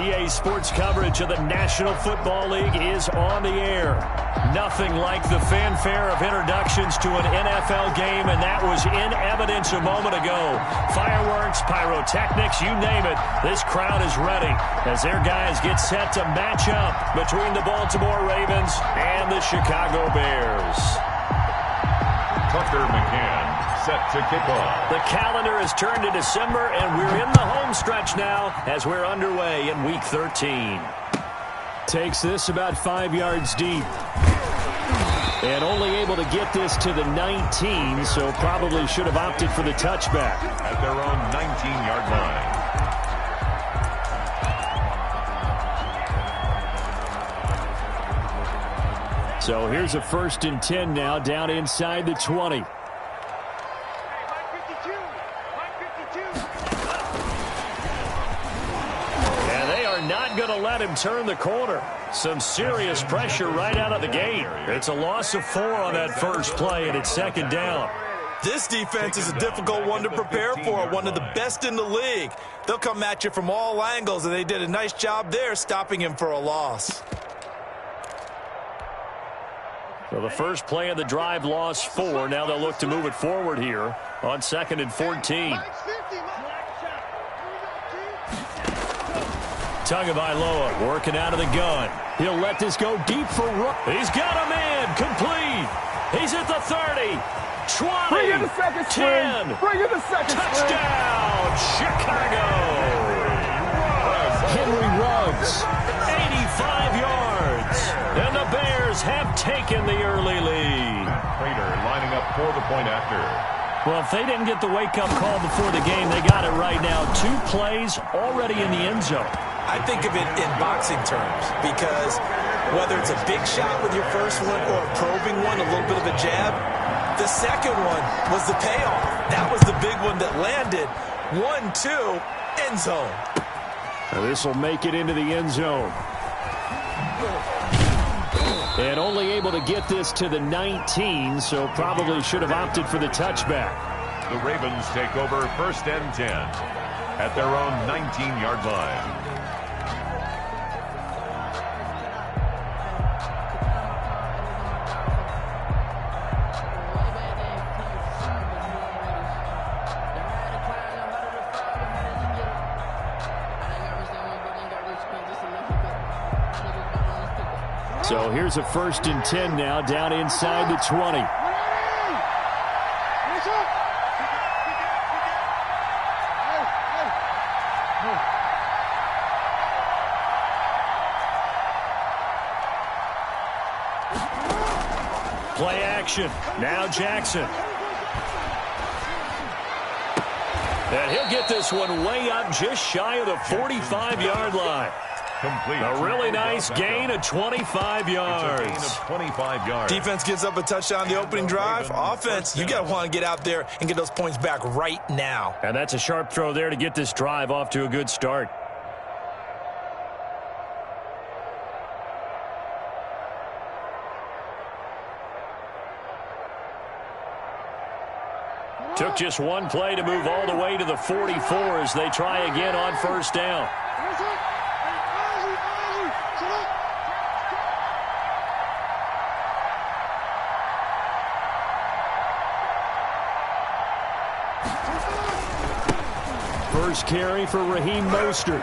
EA Sports coverage of the National Football League is on the air. Nothing like the fanfare of introductions to an NFL game, and that was in evidence a moment ago. Fireworks, pyrotechnics, you name it. This crowd is ready as their guys get set to match up between the Baltimore Ravens and the Chicago Bears. Tucker McCann set to kick off. The calendar has turned to December, and we're in the home stretch now as we're underway in Week 13. Takes this about 5 yards deep. And only able to get this to the 19, so probably should have opted for the touchback. At their own 19-yard line. So here's a 1st and 10 now, down inside the 20. And they are not going to let him turn the corner. Some serious pressure right out of the gate. It's a loss of 4 on that first play, and it's 2nd down. This defense is a difficult one to prepare for, one of the best in the league. They'll come at you from all angles, and they did a nice job there stopping him for a loss. So the first play of the drive lost 4. Now they'll look to move it forward here on 2nd and 14. Tagovailoa working out of the gun. He'll let this go deep for Rook. He's got a man complete. He's at the 30, 20, Bring in the second 10. Bring in the second Touchdown, Chicago. Henry Ruggs, 85 yards. And the Bears have taken the early lead. Prater lining up for the point after. Well, if they didn't get the wake-up call before the game, they got it right now. 2 plays already in the end zone. I think of it in boxing terms because whether it's a big shot with your first one or a probing one, a little bit of a jab, the second one was the payoff. That was the big one that landed. 1-2, end zone. Now this will make it into the end zone. And only able to get this to the 19, so probably should have opted for the touchback. The Ravens take over 1st and 10 at their own 19-yard line. So here's a 1st and 10 now, down inside the 20. Play action. Now Jackson. And he'll get this one way up just shy of the 45-yard line. Complete. A really nice gain of 25 yards. It's a gain of 25 yards. Defense gives up a touchdown the opening drive. Offense, you got to want to get out there and get those points back right now. And that's a sharp throw there to get this drive off to a good start. Took just one play to move all the way to the 44 as they try again on 1st down. First carry for Raheem Mostert.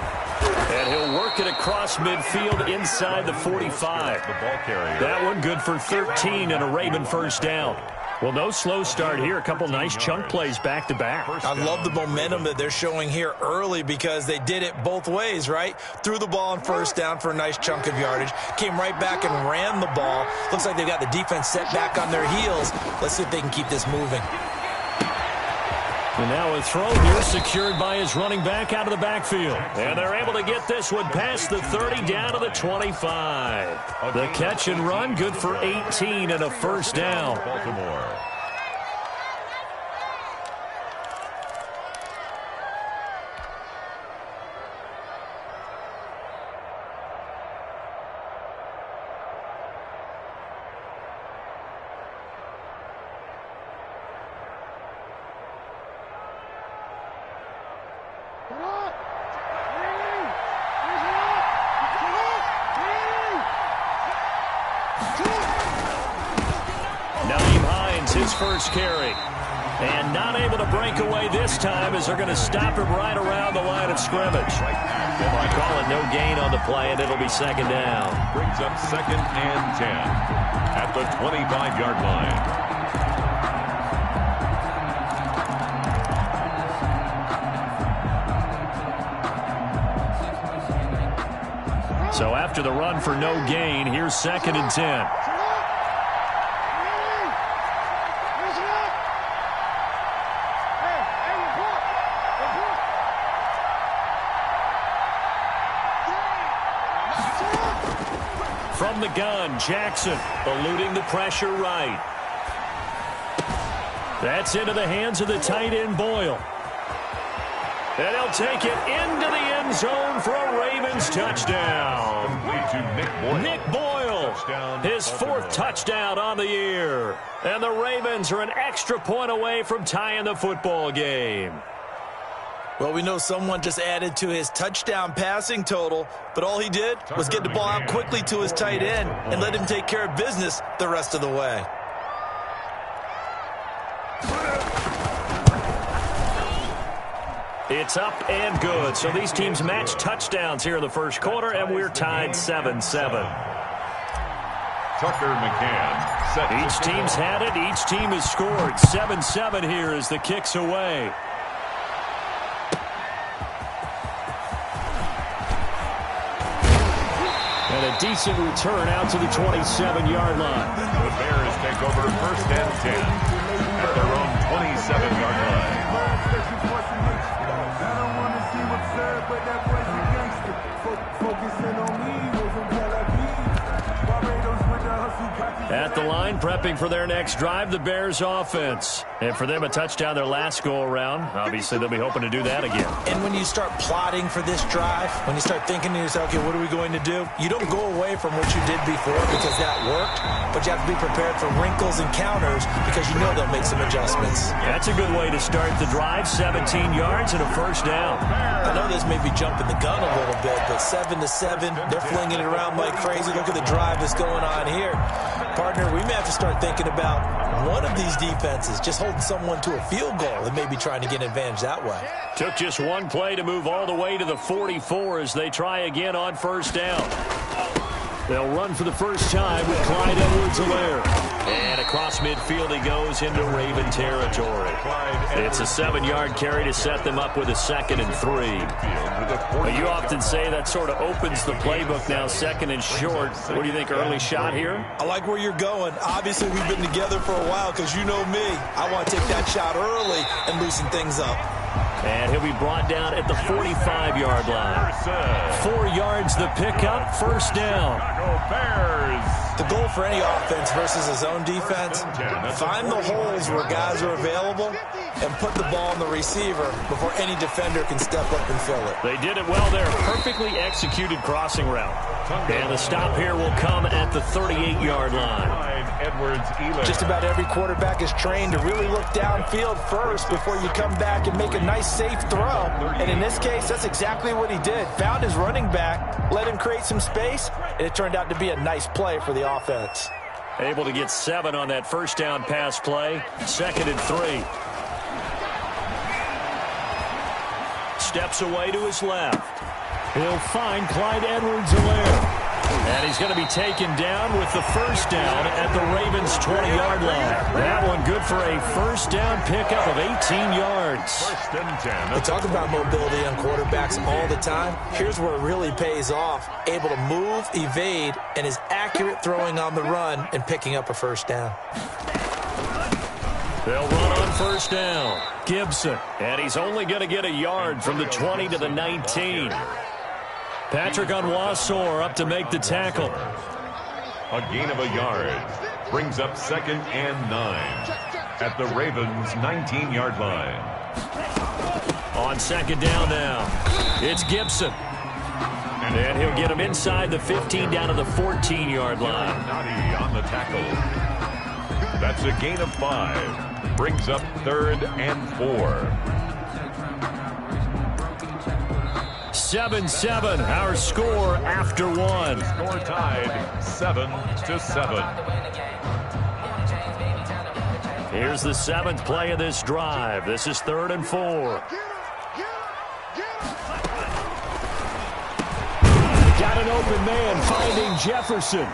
And he'll work it across midfield inside the 45. The ball carrier. That one good for 13 and a Raven 1st down. Well, no slow start here. A couple nice chunk plays back-to-back. I love the momentum that they're showing here early because they did it both ways, right? Threw the ball on 1st down for a nice chunk of yardage. Came right back and ran the ball. Looks like they've got the defense set back on their heels. Let's see if they can keep this moving. And now a throw here secured by his running back out of the backfield. And they're able to get this one past the 30 down to the 25. The catch and run good for 18 and a 1st down. Baltimore. his first carry. And not able to break away this time as they're going to stop him right around the line of scrimmage. They'll call it no gain on the play, and it'll be second down. Brings up 2nd and 10 at the 25-yard line. So after the run for no gain, here's 2nd and 10. From the gun, Jackson eluding the pressure right. That's into the hands of the tight end, Boyle. And he'll take it into the end zone for a Ravens touchdown. Nick Boyle, his 4th touchdown on the year. And the Ravens are an extra point away from tying the football game. Well, we know someone just added to his touchdown passing total, but all he did was get the ball out quickly to his tight end and let him take care of business the rest of the way. It's up and good. So these teams match touchdowns here in the first quarter, and we're tied 7-7. Tucker McCann set. Each team's had it. Each team has scored. 7-7 here as the kick's away. And a decent return out to the 27-yard line. The Bears take over 1st and 10 at their own 27-yard line. At the line, prepping for their next drive, the Bears offense. And for them, a touchdown their last go-around. Obviously, they'll be hoping to do that again. And when you start plotting for this drive, when you start thinking to yourself, okay, what are we going to do? You don't go away from what you did before because that worked, but you have to be prepared for wrinkles and counters because you know they'll make some adjustments. That's a good way to start the drive. 17 yards and a first down. I know this may be jumping the gun a little bit, but 7-7, they're flinging it around like crazy. Look at the drive that's going on here. Partner, we may have to start thinking about one of these defenses just holding someone to a field goal and maybe trying to get an advantage that way. Took just one play to move all the way to the 44 as they try again on first down. They'll run for the first time with Clyde Edwards-Helaire. And across midfield he goes into Raven territory. It's a 7-yard carry to set them up with a 2nd and 3. But you often say that sort of opens the playbook now, 2nd and short. What do you think, early shot here? I like where you're going. Obviously, we've been together for a while because you know me. I want to take that shot early and loosen things up. And he'll be brought down at the 45-yard line. 4 yards the pickup, first down. The goal for any offense versus his own defense, find the holes where guys are available and put the ball on the receiver before any defender can step up and fill it. They did it well there. Perfectly executed crossing route. And the stop here will come at the 38-yard line. Just about every quarterback is trained to really look downfield first before you come back and make a nice, safe throw. And in this case, that's exactly what he did. Found his running back, let him create some space, and it turned out to be a nice play for the offense. Able to get 7 on that first down pass play. 2nd and 3. Steps away to his left. He'll find Clyde Edwards-Helaire. And he's going to be taken down with the first down at the Ravens' 20-yard line. That one good for a first down pickup of 18 yards. 1st and 10. We talk about mobility on quarterbacks all the time. Here's where it really pays off. Able to move, evade, and is accurate throwing on the run and picking up a first down. They'll run on first down. Gibson. And he's only going to get a yard from the 20 to the 19. Patrick Onwuasor up to make the tackle. A gain of a yard. Brings up 2nd and 9 at the Ravens' 19-yard line. On 2nd down now, it's Gibson. And he'll get him inside the 15 down to the 14-yard line. Nadi on the tackle. That's a gain of 5. Brings up 3rd and 4. 7-7, our score after 1. Score tied 7-7. Here's the 7th play of this drive. This is 3rd and 4. Got an open man finding Jefferson.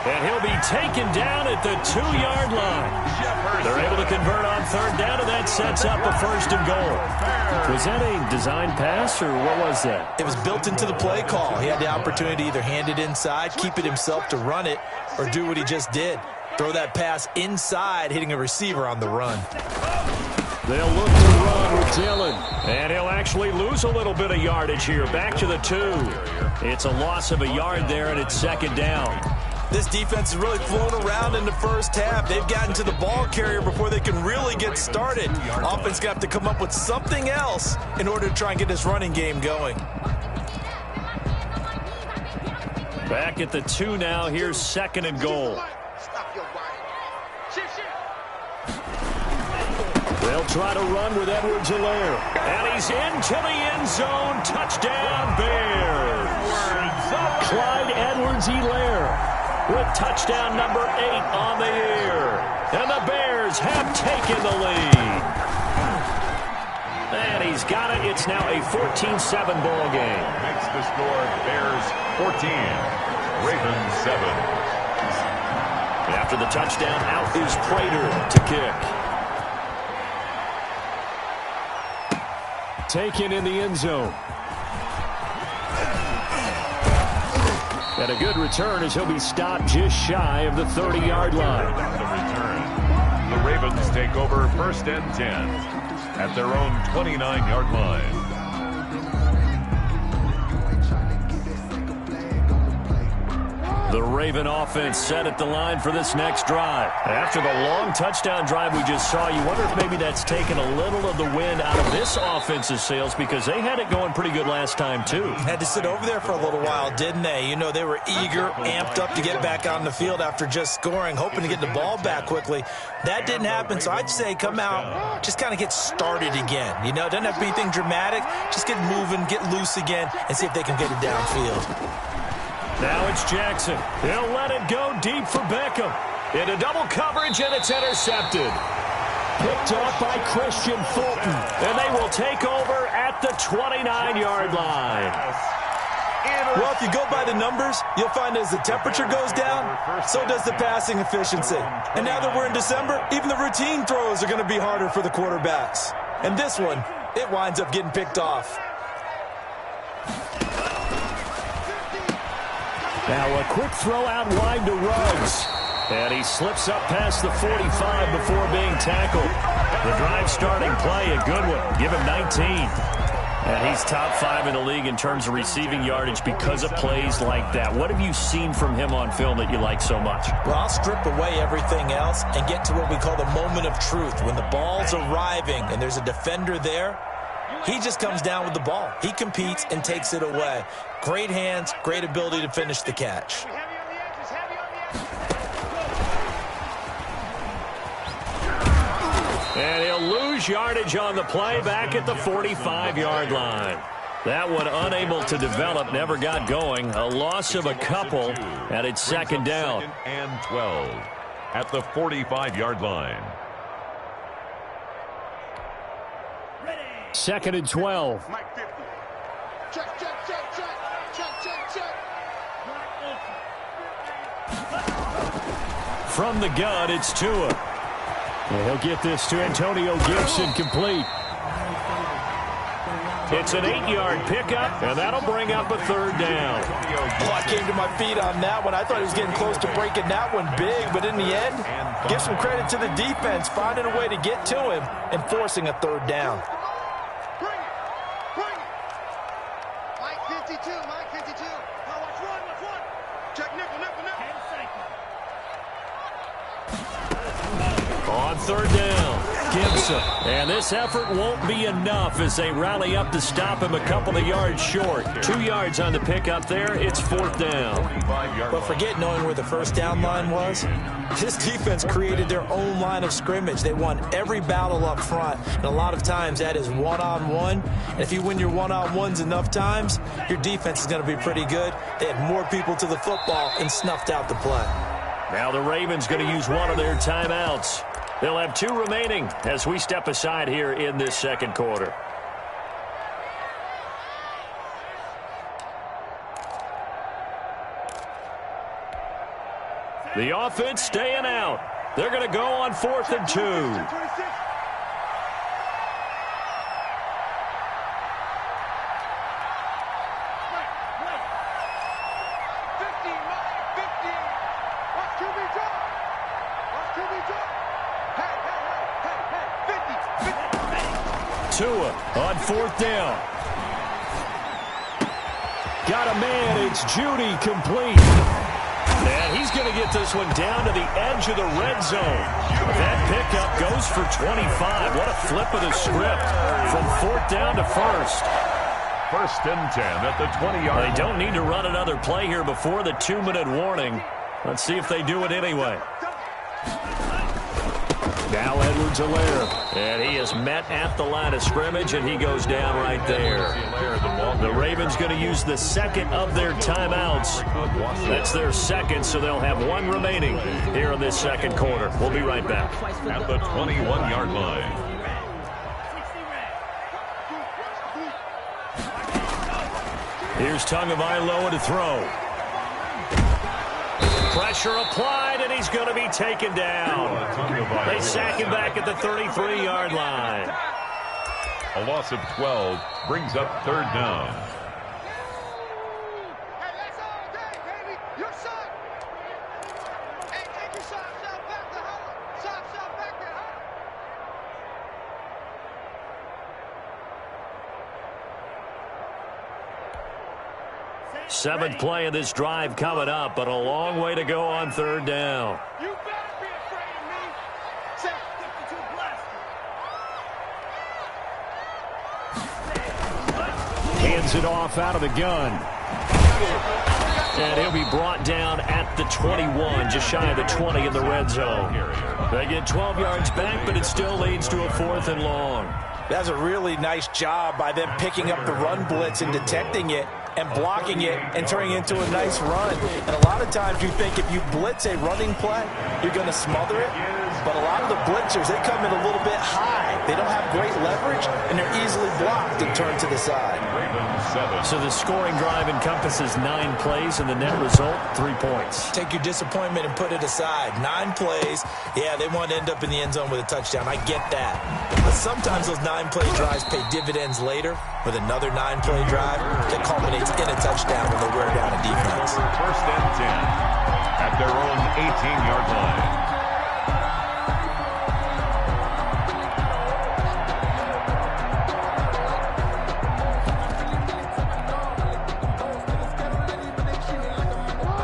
And he'll be taken down at the 2-yard line. They're able to convert on 3rd down, and that sets up a 1st and goal. Was that a design pass, or what was that? It was built into the play call. He had the opportunity to either hand it inside, keep it himself to run it, or do what he just did. Throw that pass inside, hitting a receiver on the run. They'll look to run with Dillon. And he'll actually lose a little bit of yardage here. Back to the 2. It's a loss of a yard there, and it's 2nd down. This defense has really flown around in the first half. They've gotten to the ball carrier before they can really get started. Offense got to come up with something else in order to try and get this running game going. Back at the 2 now. Here's 2nd and goal. They'll try to run with Edwards-Helaire. And he's into the end zone. Touchdown, Bears. Clyde Edwards-Helaire with touchdown number 8 on the year. And the Bears have taken the lead. And he's got it. It's now a 14-7 ball game. Makes the score Bears 14, Ravens 7. After the touchdown, out is Prater to kick. Taken in the end zone. And a good return as he'll be stopped just shy of the 30-yard line. The Ravens take over 1st and 10 at their own 29-yard line. The Raven offense set at the line for this next drive. After the long touchdown drive we just saw, you wonder if maybe that's taken a little of the wind out of this offense's sails, because they had it going pretty good last time, too. Had to sit over there for a little while, didn't they? You know, they were eager, amped up to get back on the field after just scoring, hoping to get the ball back quickly. That didn't happen, so I'd say come out, just kind of get started again. You know, it doesn't have to be anything dramatic. Just get moving, get loose again, and see if they can get it downfield. Now it's Jackson. He'll let it go deep for Beckham. Into double coverage, and it's intercepted. Picked up by Christian Fulton. And they will take over at the 29-yard line. Well, if you go by the numbers, you'll find as the temperature goes down, so does the passing efficiency. And now that we're in December, even the routine throws are going to be harder for the quarterbacks. And this one, it winds up getting picked off. Now a quick throw out wide to Ruggs. And he slips up past the 45 before being tackled. The drive starting play, a good one. Give him 19. And he's top 5 in the league in terms of receiving yardage because of plays like that. What have you seen from him on film that you like so much? Well, I'll strip away everything else and get to what we call the moment of truth. When the ball's arriving and there's a defender there, he just comes down with the ball. He competes and takes it away. Great hands, great ability to finish the catch. And he'll lose yardage on the play back at the 45-yard line. That one unable to develop, never got going. A loss of a couple, and it's 2nd down. 2nd and 12 at the 45-yard line. 2nd and 12. From the gun, it's Tua. And he'll get this to Antonio Gibson complete. It's an 8-yard pickup, and that'll bring up a 3rd down. Oh, I came to my feet on that one. I thought he was getting close to breaking that one big, but in the end, give some credit to the defense, finding a way to get to him and forcing a 3rd down. On 3rd down, Gibson. And this effort won't be enough as they rally up to stop him a couple of yards short. 2 yards on the pickup there. It's 4th down. But forget knowing where the 1st down line was. This defense created their own line of scrimmage. They won every battle up front. And a lot of times that is one-on-one. And if you win your one-on-ones enough times, your defense is going to be pretty good. They had more people to the football and snuffed out the play. Now the Ravens going to use one of their timeouts. They'll have 2 remaining as we step aside here in this second quarter. The offense staying out. They're going to go on 4th and 2. Tua on 4th down. Got a man. It's Judy complete. And he's going to get this one down to the edge of the red zone. That pickup goes for 25. What a flip of the script from 4th down to 1st. 1st and 10 at the 20-yard line. They don't need to run another play here before the 2-minute warning. Let's see if they do it anyway. Now Edwards-Helaire, and he is met at the line of scrimmage, and he goes down right there. The Ravens going to use the second of their timeouts. That's their second, so they'll have 1 remaining here in this second quarter. We'll be right back. At the 21-yard line. Here's Tagovailoa to throw. Pressure applied, and he's going to be taken down. They sack him back at the 33-yard line. A loss of 12 brings up 3rd down. Hey, that's all day, baby. Your son. Hey, take your socks out back to home. Socks out back to home. 7th play of this drive coming up, but a long way to go on 3rd down. You better be afraid of me. Set. 52 blast. Hands it off out of the gun. And he'll be brought down at the 21, just shy of the 20 in the red zone. They get 12 yards back, but it still leads to a 4th and long. That's a really nice job by them picking up the run blitz and detecting it and blocking it and turning it into a nice run. And a lot of times you think if you blitz a running play, you're going to smother it. But a lot of the blitzers, they come in a little bit high. They don't have great leverage, and they're easily blocked and turned to the side. So the scoring drive encompasses 9 plays, and the net result, 3 points. Take your disappointment and put it aside. 9 plays, yeah, they want to end up in the end zone with a touchdown. I get that. But sometimes those 9-play drives pay dividends later with another 9-play drive that culminates in a touchdown when they wear down a defense. 1st and 10 at their own 18-yard line.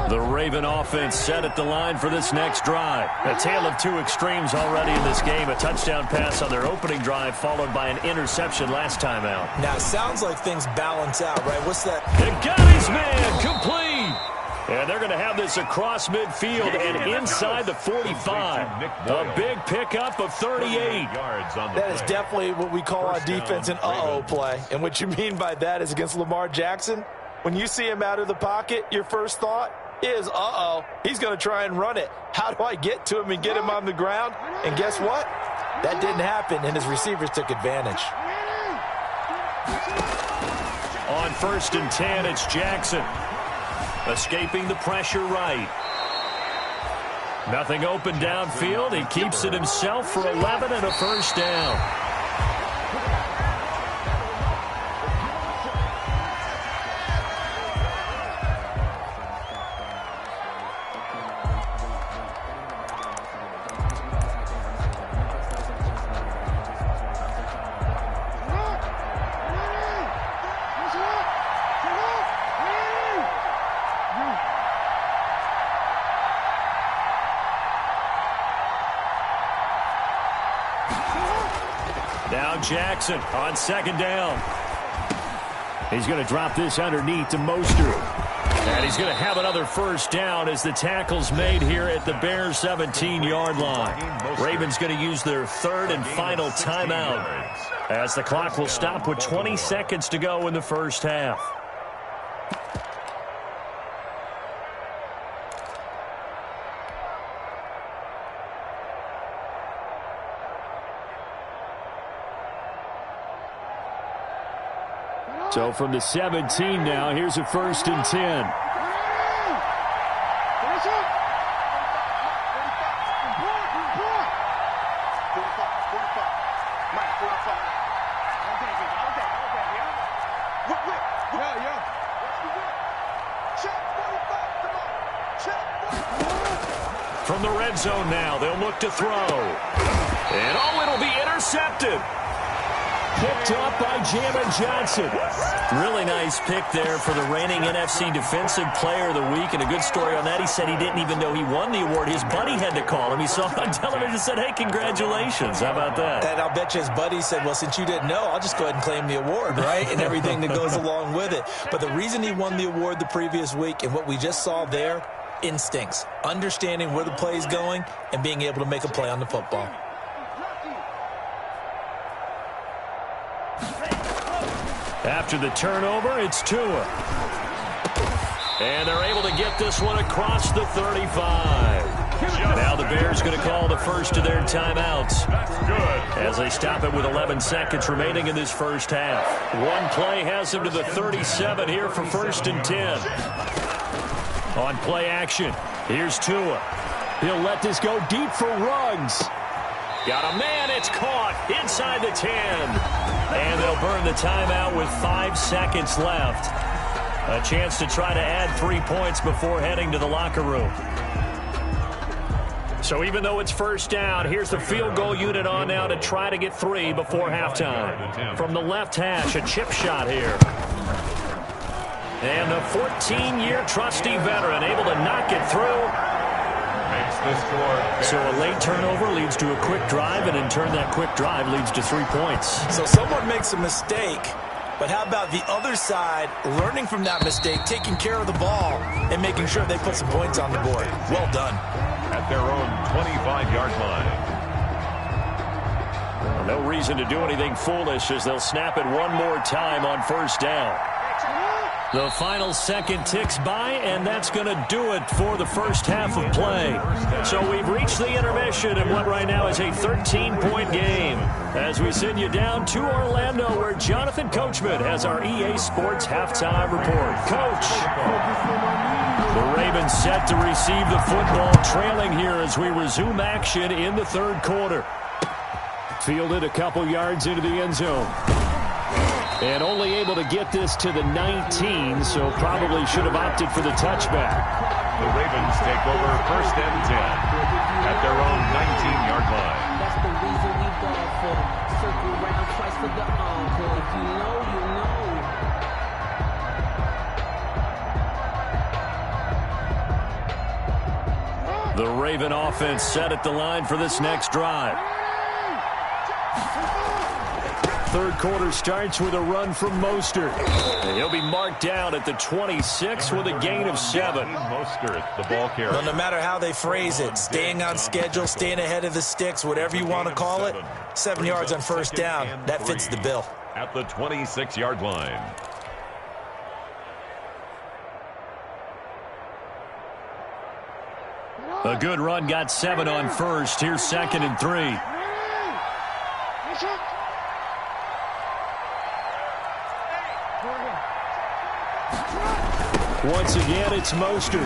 The Raven offense set at the line for this next drive. A tale of 2 extremes already in this game. A touchdown pass on their opening drive, followed by an interception last time out. Now, it sounds like things balance out, right? What's that? They got his man complete. And they're going to have this across midfield and inside the 45. A big pickup of 38. That is definitely what we call on defense an uh-oh play. And what you mean by that is against Lamar Jackson, when you see him out of the pocket, your first thought is, uh-oh, he's going to try and run it. How do I get to him and get him on the ground? And guess what? That didn't happen, and his receivers took advantage. On 1st and 10, it's Jackson. Escaping the pressure right. Nothing open downfield. He keeps it himself for 11 and a 1st down. Now Jackson on 2nd down. He's going to drop this underneath to Mostert. And he's going to have another 1st down as the tackle's made here at the Bears' 17-yard line. Ravens going to use their 3rd and final timeout as the clock will stop with 20 seconds to go in the 1st half. So from the 17 now, here's a 1st and 10. From the red zone now, they'll look to throw. And it'll be intercepted. Picked up by Jamin Johnson. Really nice pick there for the reigning NFC Defensive Player of the Week. And a good story on that, he said he didn't even know he won the award. His buddy had to call him. He saw it on television and said, hey, congratulations. How about that? And I'll bet you his buddy said, well, since you didn't know, I'll just go ahead and claim the award, right? And everything that goes along with it. But the reason he won the award the previous week and what we just saw there, instincts, understanding where the play is going and being able to make a play on the football. After the turnover, it's Tua. And they're able to get this one across the 35. Now the Bears going to call the first of their timeouts. As they stop it with 11 seconds remaining in this first half. One play has them to the 37 here for 1st and 10. On play action, here's Tua. He'll let this go deep for Ruggs. Got a man, it's caught inside the 10. And they'll burn the timeout with 5 seconds left. A chance to try to add 3 points before heading to the locker room. So even though it's first down, here's the field goal unit on now to try to get 3 before halftime. From the left hash, a chip shot here. And the 14-year trusty veteran able to knock it through. So a late turnover leads to a quick drive, and in turn that quick drive leads to 3 points. So someone makes a mistake, but how about the other side learning from that mistake, taking care of the ball, and making sure they put some points on the board? Well done. At their own 25-yard line. No reason to do anything foolish as they'll snap it one more time on first down. The final second ticks by, and that's going to do it for the first half of play. So we've reached the intermission in what right now is a 13-point game. As we send you down to Orlando, where Jonathan Coachman has our EA Sports halftime report. Coach. The Ravens set to receive the football, trailing here as we resume action in the third quarter. Fielded a couple yards into the end zone. And only able to get this to the 19, so probably should have opted for the touchback. The Ravens take over 1st and 10 at their own 19-yard line. That's the reason we ball for. Circle around twice for the encore. If you know, you know. The Raven offense set at the line for this next drive. Third quarter starts with a run from Mostert. And he'll be marked down at the 26 with a gain of 7. Mostert, the ball carrier. Well, no matter how they phrase it, staying on schedule, staying ahead of the sticks, whatever you want to call it, 7 yards on first down, that fits the bill. At the 26-yard line. A good run, got 7 on first. Here's 2nd and 3. Once again, it's Mostert.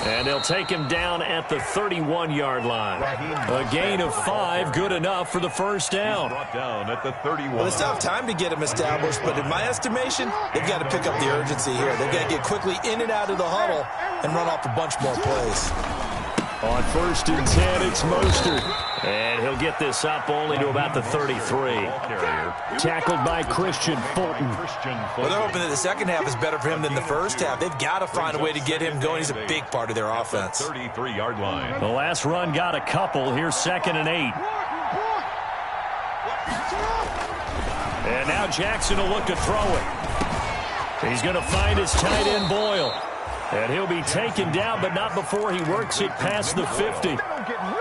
And they'll take him down at the 31-yard line. A gain of 5, good enough for the first down. Brought down at the 31. Well, they still have time to get him established, but in my estimation, they've got to pick up the urgency here. They've got to get quickly in and out of the huddle and run off a bunch more plays. On 1st and 10, it's Mostert. And he'll get this up only to about the 33. Tackled by Christian Fulton. Well, they're hoping that the second half is better for him than the first half. They've got to find a way to get him going. He's a big part of their offense. 33-yard line. The last run got a couple. Here's 2nd and 8. And now Jackson will look to throw it. He's going to find his tight end Boyle. And he'll be taken down, but not before he works it past the 50.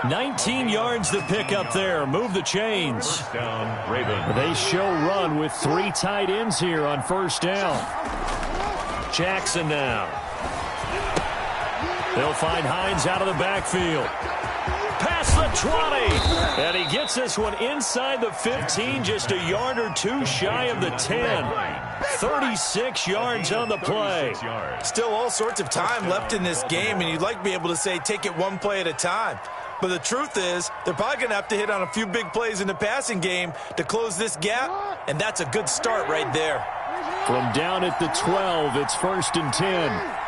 19 yards to pick up there. Move the chains. Down, Ravens. They show run with 3 tight ends here on first down. Jackson now. They'll find Hines out of the backfield. Past the 20. And he gets this one inside the 15, just a yard or two shy of the 10. 36 yards on the play. Still all sorts of time left in this game, and you'd like to be able to say take it one play at a time. But the truth is, they're probably going to have to hit on a few big plays in the passing game to close this gap, and that's a good start right there. From down at the 12, it's 1st and 10.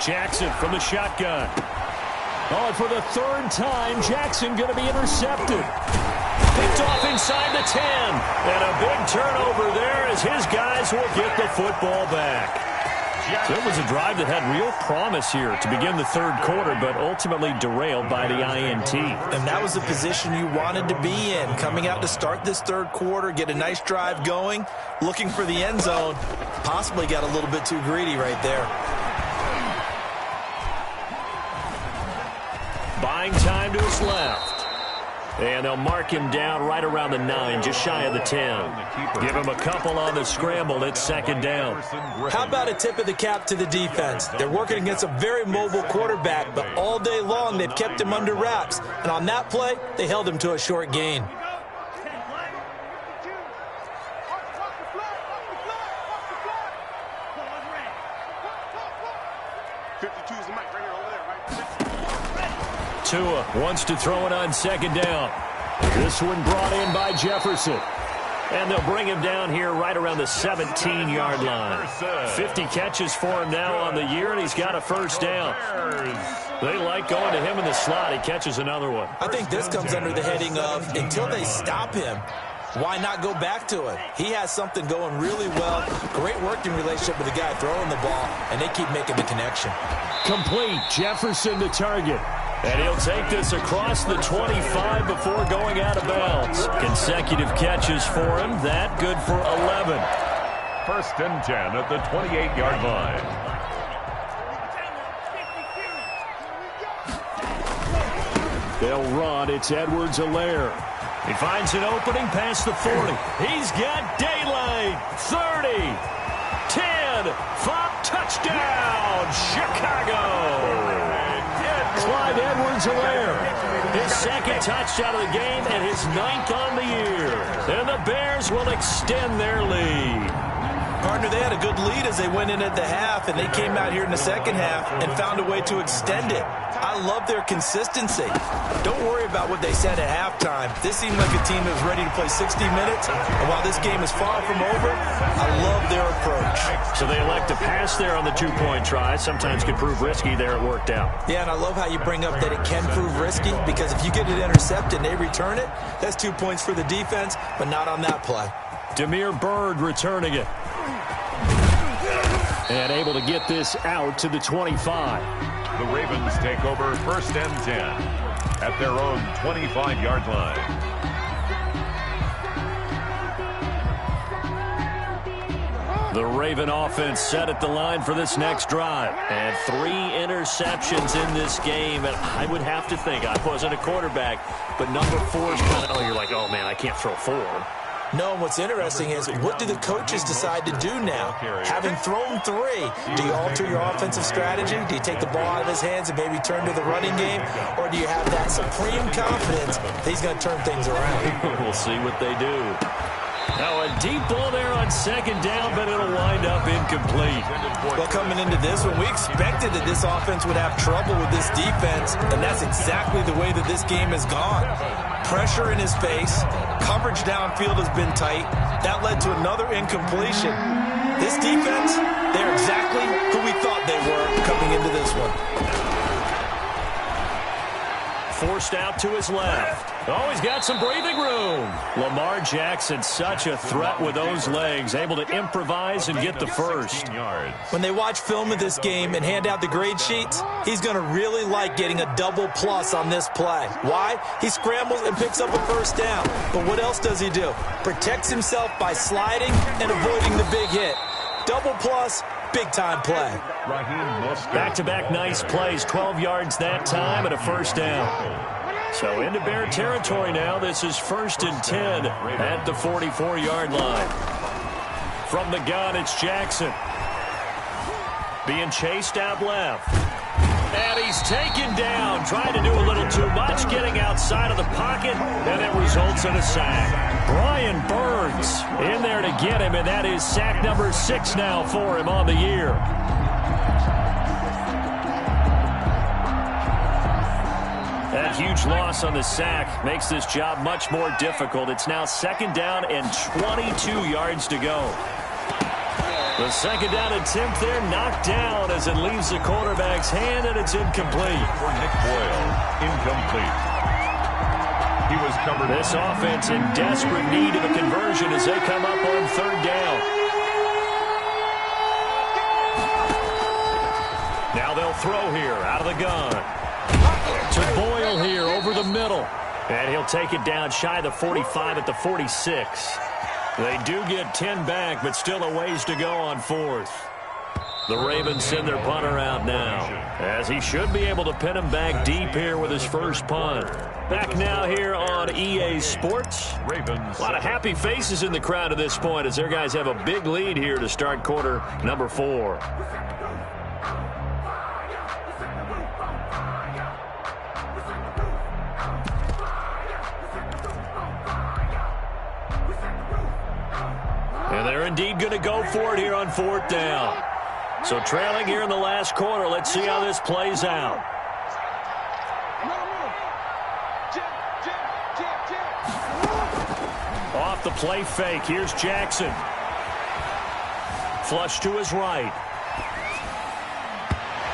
Jackson from the shotgun. Oh, and for the 3rd time, Jackson going to be intercepted. Picked off inside the 10. And a big turnover there as his guys will get the football back. So it was a drive that had real promise here to begin the 3rd quarter, but ultimately derailed by the INT. And that was the position you wanted to be in. Coming out to start this 3rd quarter, get a nice drive going, looking for the end zone. Possibly got a little bit too greedy right there. Buying time to his left. And they'll mark him down right around the 9, just shy of the 10. Give him a couple on the scramble. It's 2nd down. How about a tip of the cap to the defense? They're working against a very mobile quarterback, but all day long they've kept him under wraps. And on that play, they held him to a short gain. Tua wants to throw it on 2nd down. This one brought in by Jefferson. And they'll bring him down here right around the 17-yard line. 50 catches for him now on the year, and he's got a 1st down. They like going to him in the slot. He catches another one. I think this comes under the heading of until they stop him, why not go back to it? He has something going really well. Great working relationship with the guy throwing the ball, and they keep making the connection. Complete. Jefferson the target. And he'll take this across the 25 before going out of bounds. Consecutive catches for him. That good for 11. 1st and 10 at the 28-yard line. They'll run. It's Edwards-Helaire. He finds an opening past the 40. He's got daylight. 30. 10. 5. Touchdown. Chicago. Clyde Edwards-Helaire, his 2nd touchdown of the game and his 9th on the year. And the Bears will extend their lead. Partner, they had a good lead as they went in at the half, and they came out here in the 2nd half and found a way to extend it. I love their consistency. Don't worry about what they said at halftime. This seemed like a team that was ready to play 60 minutes, and while this game is far from over, I love their approach. So they elect to pass there on the 2-point try. Sometimes could prove risky. There it worked out. Yeah, and I love how you bring up that it can prove risky, because if you get it intercepted and they return it, that's 2 points for the defense, but not on that play. Damiere Byrd returning it. And able to get this out to the 25. The Ravens take over 1st and 10 at their own 25-yard line. The Raven offense set at the line for this next drive. And 3 interceptions in this game. And I would have to think, I wasn't a quarterback, but number 4 is kind of, you're like, oh, man, I can't throw 4. No, and what's interesting is, what do the coaches decide to do now? Having thrown 3, do you alter your offensive strategy? Do you take the ball out of his hands and maybe turn to the running game? Or do you have that supreme confidence that he's going to turn things around? We'll see what they do. Now a deep ball there on 2nd down, but it'll wind up incomplete. Well, coming into this one, we expected that this offense would have trouble with this defense, and that's exactly the way that this game has gone. Pressure in his face, coverage downfield has been tight. That led to another incompletion. This defense, they're exactly who we thought they were coming into this one. Forced out to his left. Oh, he's got some breathing room. Lamar Jackson, such a threat with those legs, able to improvise and get the 1st. When they watch film of this game and hand out the grade sheets, he's going to really like getting a double plus on this play. Why? He scrambles and picks up a 1st down. But what else does he do? Protects himself by sliding and avoiding the big hit. Double plus, big-time play. Back-to-back nice plays, 12 yards that time and a 1st down. So into Bear territory now. This is 1st and 10 at the 44-yard line. From the gun, it's Jackson. Being chased out left. And he's taken down, trying to do a little too much, getting outside of the pocket, and it results in a sack. Brian Burns in there to get him, and that is sack number 6 now for him on the year. That huge loss on the sack makes this job much more difficult. It's now 2nd down and 22 yards to go. The 2nd down attempt there knocked down as it leaves the quarterback's hand, and it's incomplete. For Nick Boyle, incomplete. He was covered. This offense in desperate need of a conversion as they come up on 3rd down. Now they'll throw here out of the gun. To Boyle here over the middle. And he'll take it down shy of the 45 at the 46. They do get 10 back, but still a ways to go on 4th. The Ravens send their punter out now, as he should be able to pin him back deep here with his first punt. Back now here on EA Sports. A lot of happy faces in the crowd at this point as their guys have a big lead here to start quarter number 4. And they're indeed going to go for it here on 4th down. So trailing here in the last quarter. Let's see how this plays out. Off the play fake. Here's Jackson. Flush to his right.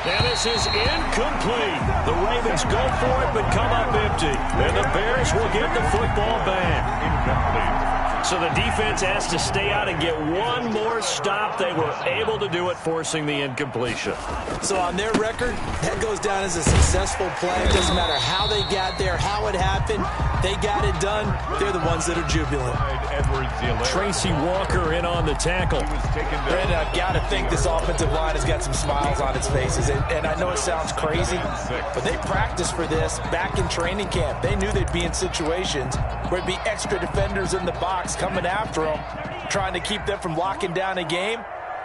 And this is incomplete. The Ravens go for it but come up empty. And the Bears will get the football back. Incomplete. So the defense has to stay out and get one more stop. They were able to do it, forcing the incompletion. So on their record, that goes down as a successful play. It doesn't matter how they got there, how it happened. They got it done. They're the ones that are jubilant. Tracy Walker in on the tackle. Brandon, I've got to think this offensive line has got some smiles on its faces. And I know it sounds crazy, but they practiced for this back in training camp. They knew they'd be in situations where it'd be extra defenders in the box coming after them, trying to keep them from locking down a game.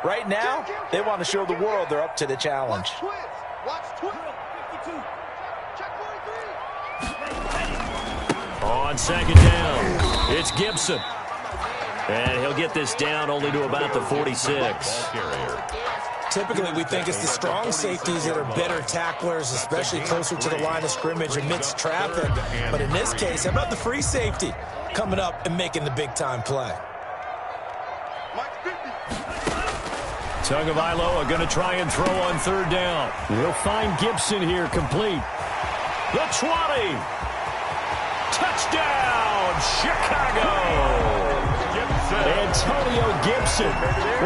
Right now, they want to show the world they're up to the challenge. On 2nd down, it's Gibson. And he'll get this down only to about the 46. Typically, we think it's the strong safeties that are better tacklers, especially closer to the line of scrimmage amidst traffic. But in this case, how about the free safety coming up and making the big-time play? Tagovailoa going to try and throw on 3rd down. We'll find Gibson here complete. The 20. Touchdown, Chicago. Antonio Gibson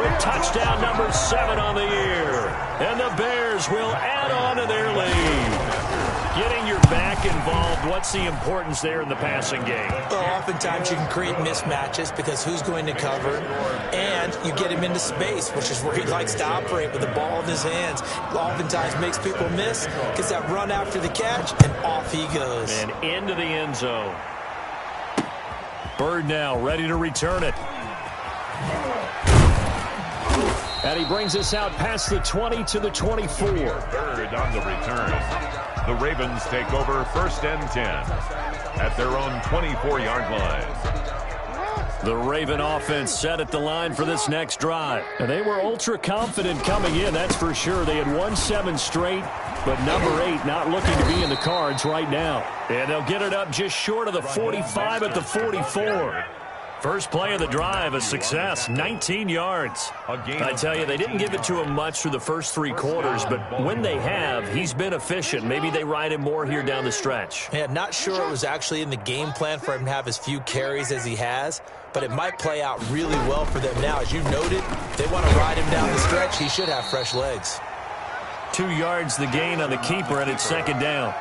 with touchdown number 7 on the year. And the Bears will add on to their lead. Getting your back involved, what's the importance there in the passing game? Well, oftentimes you can create mismatches because who's going to cover, and you get him into space, which is where he likes to operate with the ball in his hands. Oftentimes makes people miss, gets that run after the catch, and off he goes. And into the end zone. Bird now ready to return it. And he brings us out past the 20 to the 24. Bird on the return. The Ravens take over 1st and 10 at their own 24-yard line. The Raven offense set at the line for this next drive. And they were ultra confident coming in, that's for sure. They had won 7 straight, but number 8 not looking to be in the cards right now. And they'll get it up just short of the 45 at the 44. First play of the drive, a success, 19 yards. I tell you, they didn't give it to him much through the first 3 quarters, but when they have, he's been efficient. Maybe they ride him more here down the stretch. Yeah, not sure it was actually in the game plan for him to have as few carries as he has, but it might play out really well for them now. As you noted, they want to ride him down the stretch. He should have fresh legs. 2 yards the gain on the keeper, and it's 2nd down.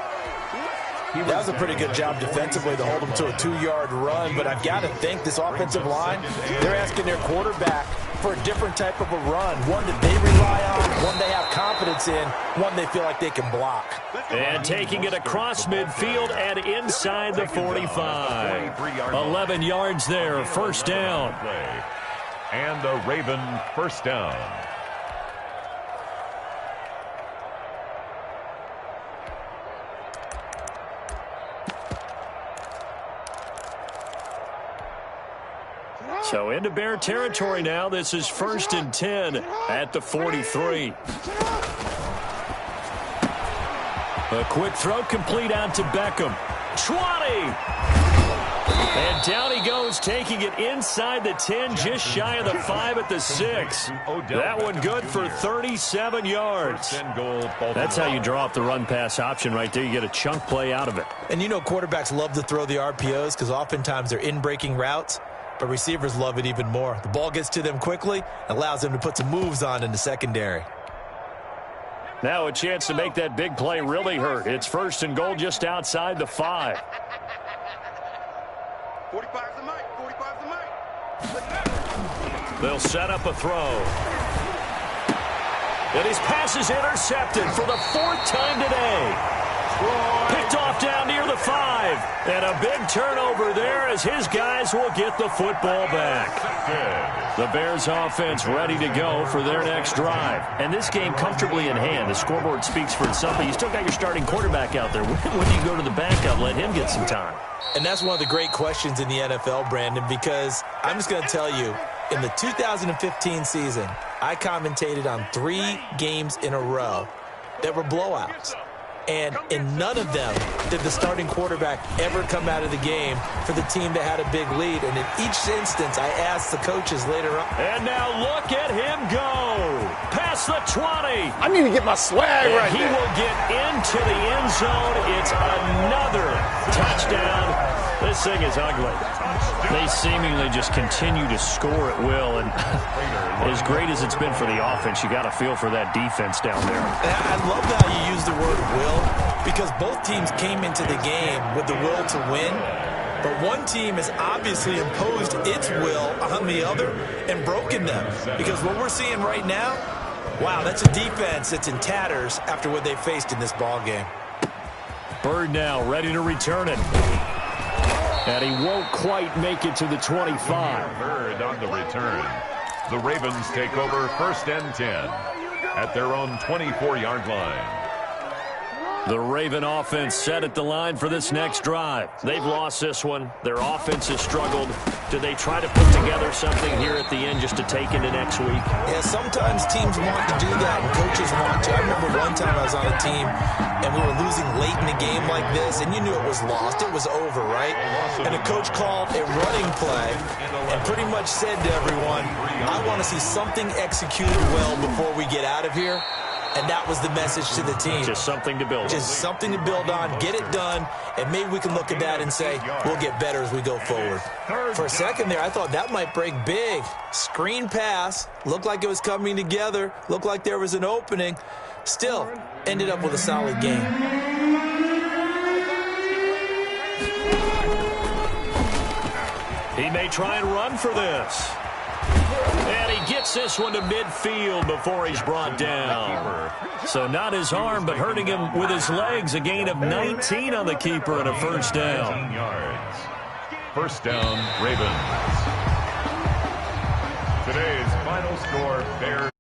That was a pretty good job defensively to hold him to a 2-yard run, but I've got to think this offensive line, they're asking their quarterback for a different type of a run, one that they rely on, one they have confidence in, one they feel like they can block. And taking it across midfield and inside the 45. 11 yards there, 1st down. And a Raven first down. So into Bear territory now. This is 1st and 10 at the 43. A quick throw complete out to Beckham. 20! And down he goes, taking it inside the 10, just shy of the 5 at the 6. That one good for 37 yards. That's how you draw up the run-pass option right there. You get a chunk play out of it. And you know quarterbacks love to throw the RPOs because oftentimes they're in-breaking routes, but receivers love it even more. The ball gets to them quickly, allows them to put some moves on in the secondary. Now a chance to make that big play really hurt. It's 1st and goal just outside the 5. 45's the mic. 45's the mic. They'll set up a throw. And his pass is intercepted for the 4th time today. Picked off down near the 5. And a big turnover there as his guys will get the football back. The Bears offense ready to go for their next drive. And this game comfortably in hand. The scoreboard speaks for itself, but you still got your starting quarterback out there. When do you go to the backup, let him get some time? And that's one of the great questions in the NFL, Brandon, because I'm just going to tell you, in the 2015 season, I commentated on 3 games in a row that were blowouts. And in none of them did the starting quarterback ever come out of the game for the team that had a big lead. And in each instance, I asked the coaches later on. And now look at him go. Past the 20. I need to get my swag right He there. will get into the end zone. It's another touchdown. This thing is ugly. They seemingly just continue to score at will. And as great as it's been for the offense, you got to feel for that defense down there. I love how you use the word will, because both teams came into the game with the will to win. But one team has obviously imposed its will on the other and broken them. Because what we're seeing right now, wow, that's a defense that's in tatters after what they faced in this ball game. Bird now ready to return it. And he won't quite make it to the 25. Bird on the return. The Ravens take over 1st and 10 at their own 24-yard line. The Raven offense set at the line for this next drive. They've lost this one. Their offense has struggled. Do they try to put together something here at the end just to take into next week? Yeah, sometimes teams want to do that and coaches want to. I remember one time I was on a team and we were losing late in a game like this, and you knew it was lost. It was over, right? And the coach called a running play and pretty much said to everyone, I want to see something executed well before we get out of here. And that was the message to the team. Just something to build on. Just something to build on, get it done, and maybe we can look at that and say, we'll get better as we go forward. For a second there, I thought that might break big. Screen pass, looked like it was coming together, looked like there was an opening. Still, ended up with a solid game. He may try and run for this. And he gets this one to midfield before he's brought down. So not his arm, but hurting him with his legs. A gain of 19 on the keeper and a first down. Yards. First down, Ravens. Today's final score, Bears